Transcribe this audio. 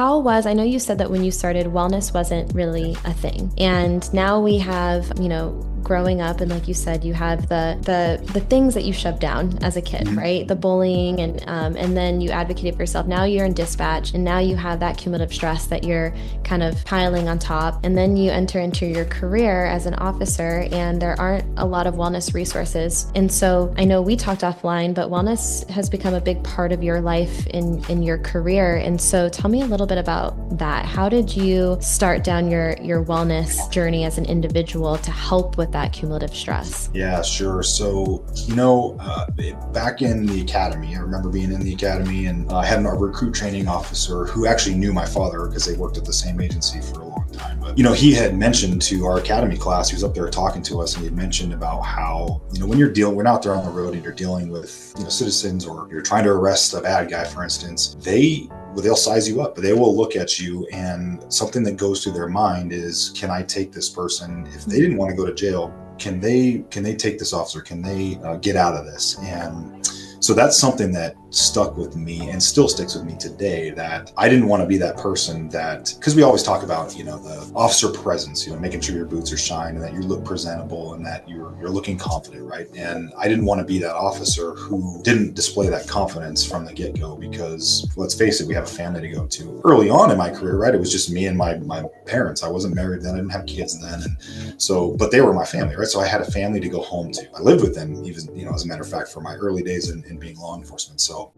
I know you said that when you started, wellness wasn't really a thing. And now we have, growing up, and like you said, you have the things that you shoved down as a kid, right? The bullying, and then you advocated for yourself. Now you're in dispatch, and now you have that cumulative stress that you're kind of piling on top. And then you enter into your career as an officer, and there aren't a lot of wellness resources. And so I know we talked offline, but wellness has become a big part of your life in your career. And so tell me a little bit about that. How did you start down your wellness journey as an individual to help with that cumulative stress? Yeah, sure. So, back in the academy, I remember being in the academy, and I had a recruit training officer who actually knew my father because they worked at the same agency for a long time. But, he had mentioned to our academy class, he was up there talking to us, and he had mentioned about how, when we're out there on the road and you're dealing with, citizens, or you're trying to arrest a bad guy, for instance, they'll size you up. They will look at you, and something that goes through their mind is, can I take this person? If they didn't want to go to jail, can they take this officer? Can they get out of this? And so that's something that stuck with me and still sticks with me today, that I didn't want to be that person that, because we always talk about, the officer presence, making sure your boots are shined and that you look presentable and that you're looking confident, right? And I didn't want to be that officer who didn't display that confidence from the get-go, because let's face it, we have a family to go to. Early on in my career, right, it was just me and my parents. I wasn't married then, I didn't have kids then. And so, but they were my family, right? So I had a family to go home to. I lived with them even, as a matter of fact, for my early days in being law enforcement. So